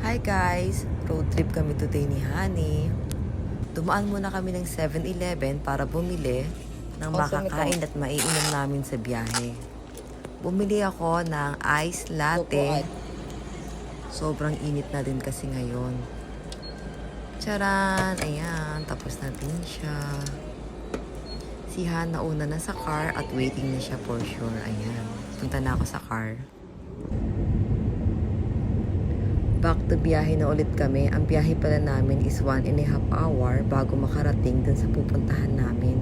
Hi guys! Road trip kami today ni Honey. Dumaan muna kami ng 7-Eleven para bumili ng makakain at maiinom namin sa biyahe. Bumili ako ng ice latte. Sobrang init na din kasi ngayon. Charan! Ayan, tapos na din siya. Si Han nauna na sa car at waiting na siya for sure. Ayan, punta na ako sa car. Back to biyahe na ulit kami. Ang biyahe pala namin is 1.5 hour bago makarating dun sa pupuntahan namin.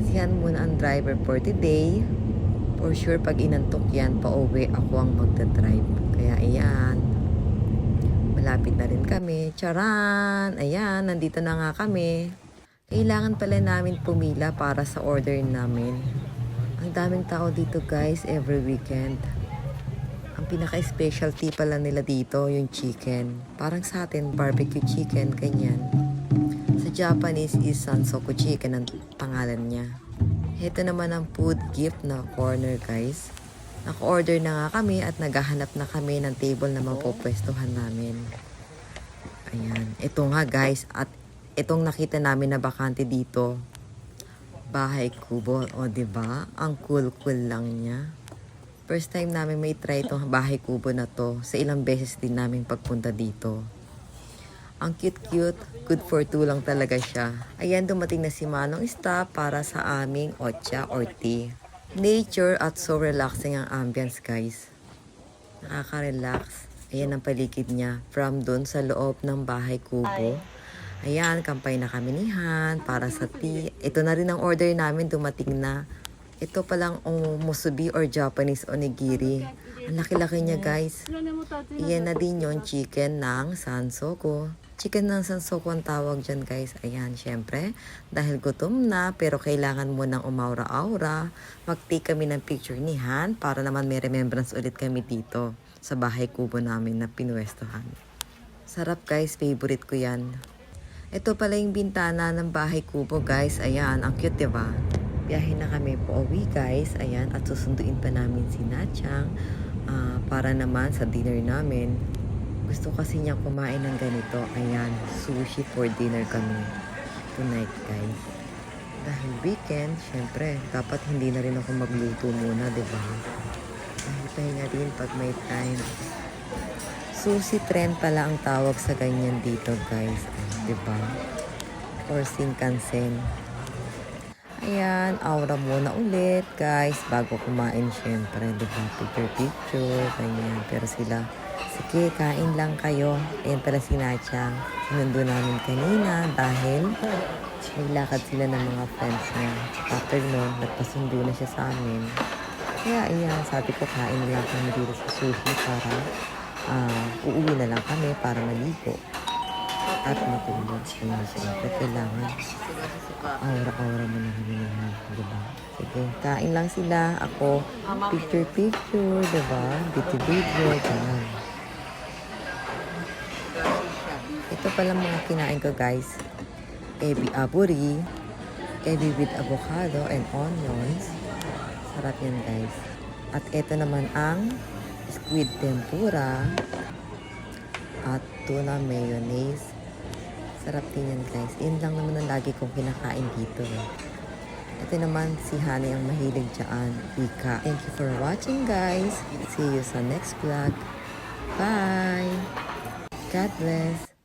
Siyan muna ang driver for today. For sure, pag inantok yan, pauwi ako ang magdadrive. Kaya ayan, malapit na rin kami. Charan! Ayan, nandito na nga kami. Kailangan pala namin pumila para sa order namin. Ang daming tao dito guys, every weekend. Ang pinaka-specialty pala nila dito, yung chicken. Parang sa atin, barbecue chicken, kanyan. Sa Japanese is Sansoku chicken ang pangalan niya. Ito naman ang food gift na corner, guys. Naka-order na nga kami at naghahanap na kami ng table na mapopwestuhan namin. Ayan. Ito nga, guys. At itong nakita namin na bakante dito, Bahay Kubo. O, diba? Ang cool-cool lang niya. First time namin may try itong Bahay Kubo na to. Sa ilang beses din namin pagpunta dito. Ang cute-cute. Good for two lang talaga siya. Ayan, dumating na si Manong staff para sa aming ocha or tea. Nature at so relaxing ang ambience, guys. Nakaka-relax. Ayan ang paligid niya. From dun sa loob ng Bahay Kubo. Ayan, kampay na kami ni Han para sa tea. Ito na rin ang order namin. Dumating na. Ito palang musubi or Japanese onigiri. Ang laki-laki niya, guys. Iyan na din yung chicken ng Sansoku. Chicken ng Sansoku ang tawag dyan, guys. Ayan, syempre. Dahil gutom na, pero kailangan mo ng umaura-aura. Mag-take kami ng picture ni Han para naman may remembrance ulit kami dito sa Bahay Kubo namin na pinuwestohan. Sarap, guys. Favorite ko yan. Ito pala yung bintana ng Bahay Kubo, guys. Ayan, ang cute, diba? Biyahe na kami po uwi, guys. Ayan, at susunduin pa namin si Nachang para naman sa dinner namin. Gusto kasi niya kumain ng ganito. Ayan, sushi for dinner kami tonight, guys. Dahil weekend, syempre, dapat hindi na rin ako magluto muna, diba? Dahil pahinga din pag may time. Sushi trend pala ang tawag sa ganyan dito, guys. Diba? Or Shinkansen. Ayan, aura muna ulit, guys, bago kumain, syempre, diba, picture, ganyan. Pero sila, sige, kain lang kayo. Ayan pala si Nachang. Sinundo namin kanina dahil naglakad sila ng mga friends niya. After nun, nagpasundo na siya sa amin. Kaya, ayan, sabi ko, kain lang kami dito sa sushi para uuwi na lang kami para maligo. At matulog. Ayan, syempre, kailangan aura-aura mo na kami naman, diba? Sige, kain lang sila. Ako, picture, diba? Video, ganyan. Ito pala mga kinain ko, guys. Ebi aburi, ebi with avocado and onions. Sarap yan, guys. At ito naman ang squid tempura at tuna mayonnaise. Sarap din yan, guys. Yun lang naman ang lagi kong kinakain dito. Ito naman si Honey ang mahilig dyan. Ika. Thank you for watching, guys. See you sa next vlog. Bye! God bless!